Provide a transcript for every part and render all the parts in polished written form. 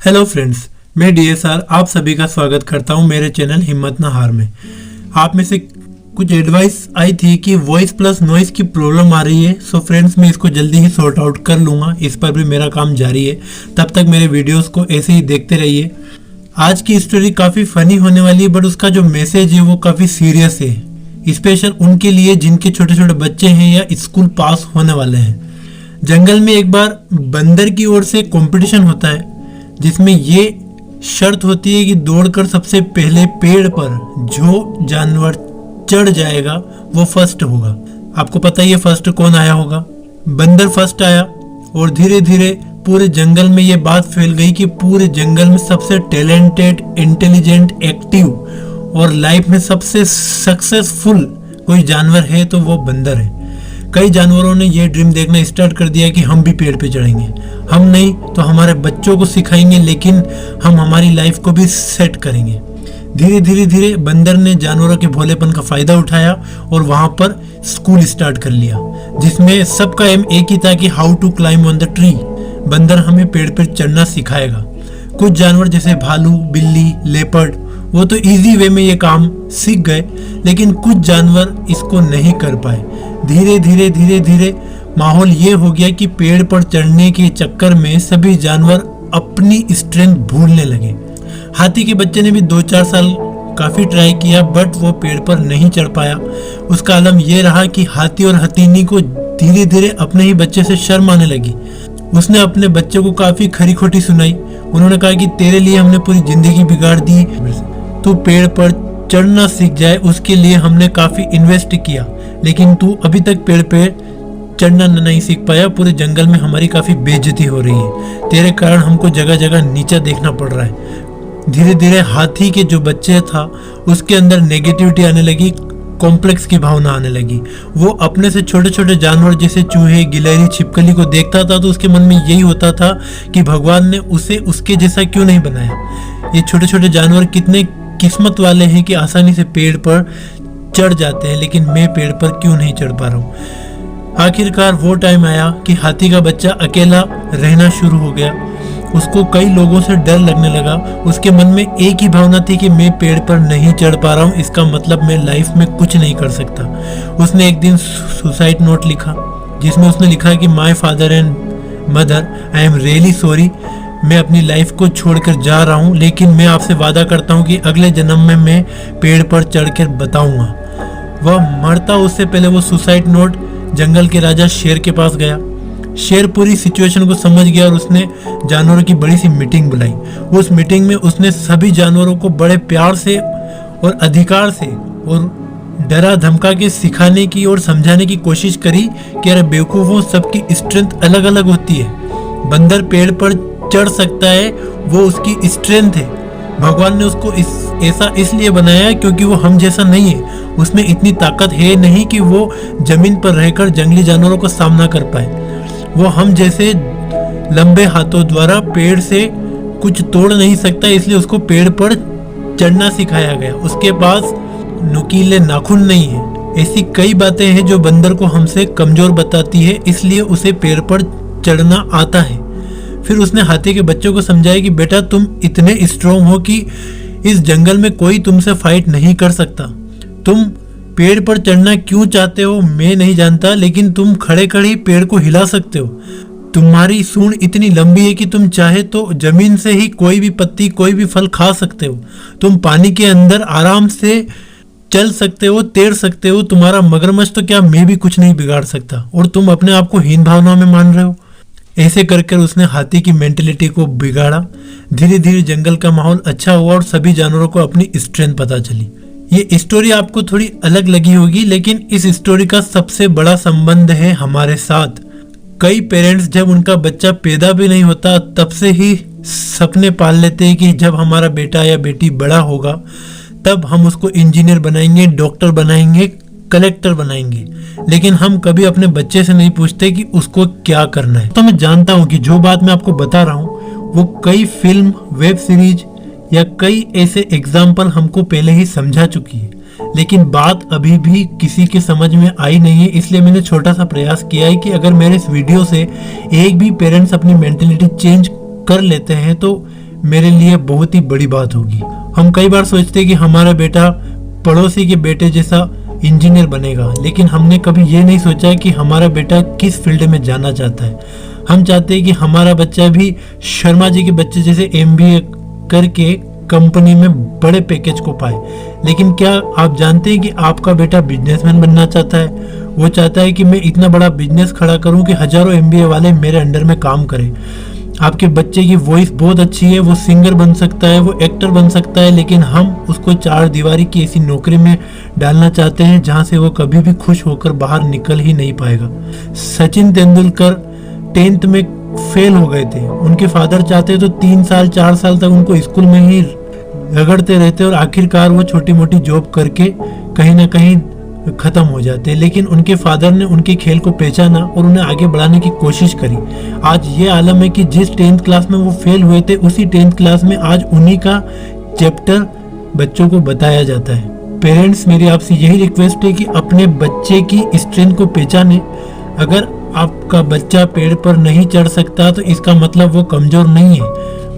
Hello friends, मैं DSR आप सभी का स्वागत करता हूं मेरे चैनल हिम्मत ना हार में। आप में से कुछ एडवाइस आई थी कि वॉइस प्लस नॉइस की प्रॉब्लम आ रही है। सो फ्रेंड्स, मैं इसको जल्दी ही सॉर्ट आउट कर लूँगा। इस पर भी मेरा काम जारी है। तब तक मेरे वीडियोस को ऐसे ही देखते रहिए। आज की स्टोरी काफ़ी फनी होने वाली है, बट उसका जो मैसेज है वो काफ़ी सीरियस है, स्पेशल उनके लिए जिनके छोटे छोटे बच्चे हैं या स्कूल पास होने वाले हैं। जंगल में एक बार बंदर की ओर से कंपटीशन होता है, जिसमें ये शर्त होती है कि दौड़कर सबसे पहले पेड़ पर जो जानवर चढ़ जाएगा वो फर्स्ट होगा। आपको पता ही है फर्स्ट कौन आया होगा? बंदर फर्स्ट आया और धीरे धीरे पूरे जंगल में ये बात फैल गई कि पूरे जंगल में सबसे टैलेंटेड, इंटेलिजेंट, एक्टिव और लाइफ में सबसे सक्सेसफुल कोई जानवर है तो वो बंदर है। कई जानवरों ने ये ड्रीम देखना स्टार्ट कर दिया कि हम भी पेड़ पे चढ़ेंगे। हम नहीं तो हमारे बच्चों को सिखाएंगे, लेकिन हम हमारी लाइफ को भी सेट करेंगे। धीरे धीरे धीरे बंदर ने जानवरों के भोलेपन का फायदा उठाया और वहां पर स्कूल स्टार्ट कर लिया, जिसमें सबका एम एक ही था कि how to climb on the tree. बंदर हमें पेड़ पर चढ़ना सिखाएगा। कुछ जानवर जैसे भालू, बिल्ली, लेपर्ड वो तो इजी वे में ये काम सीख गए, लेकिन कुछ जानवर इसको नहीं कर पाए। धीरे धीरे माहौल ये हो गया कि पेड़ पर चढ़ने के चक्कर में सभी जानवर अपनी स्ट्रेंथ भूलने लगे। हाथी के बच्चे ने भी 2-4 साल काफी ट्राई किया, बट वो पेड़ पर नहीं चढ़ पाया। उसका आलम ये रहा कि हाथी और हथीनी को धीरे धीरे अपने ही बच्चे से शर्म आने लगी। उसने अपने बच्चे को काफी खरी खोटी सुनाई। उन्होंने कहा कि तेरे लिए हमने पूरी जिंदगी बिगाड़ दी, तू पेड़ पर चढ़ना सीख जाए, उसके लिए हमने काफी इन्वेस्ट किया, लेकिन तू अभी तक पेड़ पे चढ़ना नहीं सीख पाया। पूरे जंगल में हमारी काफी बेइज्जती हो रही है, तेरे कारण हमको जगह जगह नीचा देखना पड़ रहा है। धीरे धीरे हाथी के जो बच्चे था उसके अंदर नेगेटिविटी आने लगी, कॉम्प्लेक्स की भावना आने लगी। वो अपने से छोटे छोटे जानवर जैसे चूहे, गिलहरी, छिपकली को देखता था तो उसके मन में यही होता था कि भगवान ने उसे उसके जैसा क्यों नहीं बनाया। ये छोटे छोटे जानवर कितने किस्मत वाले हैं कि आसानी से पेड़ पर चढ़ जाते हैं, लेकिन मैं पेड़ पर क्यों नहीं चढ़ पा रहा हूँ। आखिरकार वो टाइम आया कि हाथी का बच्चा अकेला रहना शुरू हो गया। उसको कई लोगों से डर लगने लगा। उसके मन में एक ही भावना थी कि मैं पेड़ पर नहीं चढ़ पा रहा हूँ, इसका मतलब मैं लाइफ में कुछ नहीं कर सकता। उसने एक दिन सुसाइड नोट लिखा, जिसमें उसने लिखा कि my father and mother, I am really sorry, मैं अपनी लाइफ को छोड़कर जा रहा हूँ, लेकिन मैं आपसे वादा करता हूँ कि अगले जन्म में मैं पेड़ पर चढ़कर बताऊंगा। वह मरता उससे पहले वो सुसाइड नोट जंगल के राजा शेर के पास गया। शेर पूरी सिचुएशन को समझ गया और उसने जानवरों की बड़ी सी मीटिंग बुलाई। उस मीटिंग में उसने सभी जानवरों को बड़े प्यार से और अधिकार से और डरा धमका के सिखाने की और समझाने की कोशिश करी कि अरे बेवकूफ़ों, सबकी स्ट्रेंथ अलग अलग होती है। बंदर पेड़ पर चढ़ सकता है, वो उसकी स्ट्रेंथ है। भगवान ने उसको ऐसा इसलिए बनाया क्योंकि वो हम जैसा नहीं है। उसमें इतनी ताकत है नहीं कि वो जमीन पर रहकर जंगली जानवरों का सामना कर पाए। वो हम जैसे लंबे हाथों द्वारा पेड़ से कुछ तोड़ नहीं सकता, इसलिए उसको पेड़ पर चढ़ना सिखाया गया। उसके पास नुकीले नाखून नहीं है। ऐसी कई बातें हैं जो बंदर को हमसे कमजोर बताती है, इसलिए उसे पेड़ पर चढ़ना आता है। फिर उसने हाथी के बच्चों को समझाया कि बेटा, तुम इतने स्ट्रॉन्ग हो कि इस जंगल में कोई तुमसे फाइट नहीं कर सकता। तुम पेड़ पर चढ़ना क्यों चाहते हो मैं नहीं जानता, लेकिन तुम खड़े खड़े पेड़ को हिला सकते हो। तुम्हारी सूंड इतनी लंबी है कि तुम चाहे तो जमीन से ही कोई भी पत्ती, कोई भी फल खा सकते हो। तुम पानी के अंदर आराम से चल सकते हो, तैर सकते हो। तुम्हारा मगरमच्छ तो क्या, मैं भी कुछ नहीं बिगाड़ सकता, और तुम अपने आप को हीन भावना में मान रहे हो। ऐसे कर उसने हाथी की मेंटेलिटी को बिगाड़ा। धीरे धीरे जंगल का माहौल अच्छा हुआ और सभी जानवरों को अपनी स्ट्रेंथ पता चली। ये स्टोरी आपको थोड़ी अलग लगी होगी, लेकिन इस स्टोरी का सबसे बड़ा संबंध है हमारे साथ। कई पेरेंट्स जब उनका बच्चा पैदा भी नहीं होता तब से ही सपने पाल लेते हैं कि जब हमारा बेटा या बेटी बड़ा होगा तब हम उसको इंजीनियर बनाएंगे, डॉक्टर बनाएंगे, कलेक्टर बनाएंगे, लेकिन हम कभी अपने बच्चे से नहीं पूछते कि उसको क्या करना है। तो मैं जानता हूँ कि जो बात मैं आपको बता रहा हूँ वो कई फिल्म, वेब सीरीज या कई ऐसे एग्जाम्पल हमको पहले ही समझा चुकी है, लेकिन बात अभी भी किसी के समझ में आई नहीं है। इसलिए मैंने छोटा सा प्रयास किया है कि अगर मेरे इस वीडियो से एक भी पेरेंट्स अपनी मेंटेलिटी चेंज कर लेते हैं तो मेरे लिए बहुत ही बड़ी बात होगी। हम कई बार सोचते हैं कि हमारा बेटा पड़ोसी के बेटे जैसा इंजीनियर बनेगा, लेकिन हमने कभी ये नहीं सोचा कि हमारा बेटा किस फील्ड में जाना चाहता है। हम चाहते हैं कि हमारा बच्चा भी शर्मा जी के बच्चे जैसे MBA करके कंपनी में बड़े पैकेज को पाए। लेकिन क्या आप जानते हैं कि आपका बेटा बिजनेसमैन बनना चाहता है? वो चाहता है कि मैं इतना बड़ा बिजनेस खड़ा करूं कि हजारों MBA वाले मेरे अंडर में काम करें। आपके बच्चे की वॉइस बहुत अच्छी है, वो सिंगर बन सकता है, वो एक्टर बन सकता है, लेकिन हम उसको 4 दीवारी की ऐसी नौकरी में डालना चाहते हैं जहां से वो कभी भी खुश होकर बाहर निकल ही नहीं पाएगा। सचिन तेंदुलकर 10th में फेल हो गए थे। उनके फादर चाहते तो 3 साल 4 साल तक उनको स्कूल में ही रगड़ते रहते और आखिरकार वो छोटी मोटी जॉब करके कहीं ना कहीं खत्म हो जाते, लेकिन उनके फादर ने उनके खेल को पहचाना और उन्हें आगे बढ़ाने की कोशिश करी। आज ये आलम है कि जिस 10th क्लास में वो फेल हुए थे, उसी 10th क्लास में आज उन्हीं का चैप्टर बच्चों को बताया जाता है। पेरेंट्स, मेरी आपसे यही रिक्वेस्ट है कि अपने बच्चे की स्ट्रेंथ को पहचाने। अगर आपका बच्चा पेड़ पर नहीं चढ़ सकता तो इसका मतलब वो कमजोर नहीं है,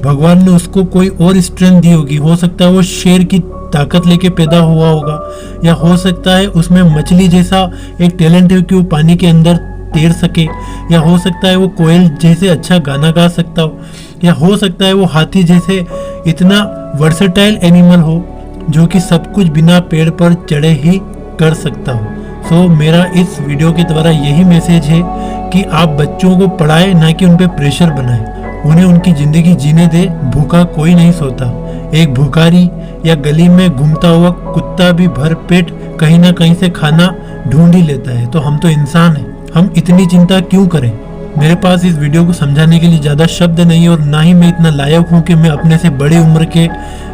भगवान ने उसको कोई और स्ट्रेंथ दी होगी। हो सकता है वो शेर की ताकत लेके पैदा हुआ होगा, या हो सकता है उसमें मछली जैसा एक टैलेंट है कि वो पानी के अंदर तैर सके, या हो सकता है वो कोयल जैसे अच्छा गाना गा सकता हो, या हो सकता है वो हाथी जैसे इतना वर्सेटाइल एनिमल हो जो कि सब कुछ बिना पेड़ पर चढ़े ही कर सकता हो। सो मेरा इस वीडियो के द्वारा यही मैसेज है कि आप बच्चों को पढ़ाएं, ना कि उन पे प्रेशर बनाएं। उन्हें उनकी जिंदगी जीने दे। भूखा कोई नहीं सोता। एक भिखारी या गली में घूमता हुआ कुत्ता भी भर पेट कहीं ना कहीं से खाना ढूंढ ही लेता है। तो हम तो इंसान हैं, हम इतनी चिंता क्यों करें? मेरे पास इस वीडियो को समझाने के लिए ज़्यादा शब्द नहीं है और ना ही मैं इतना लायक हूँ कि मैं अपने से बड़ी उम्र के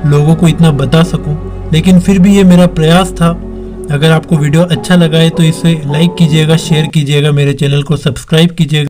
लोगों को इतना बता सकूँ, लेकिन फिर भी ये मेरा प्रयास था। अगर आपको वीडियो अच्छा लगा है तो इसे लाइक कीजिएगा, शेयर कीजिएगा, मेरे चैनल को सब्सक्राइब कीजिएगा।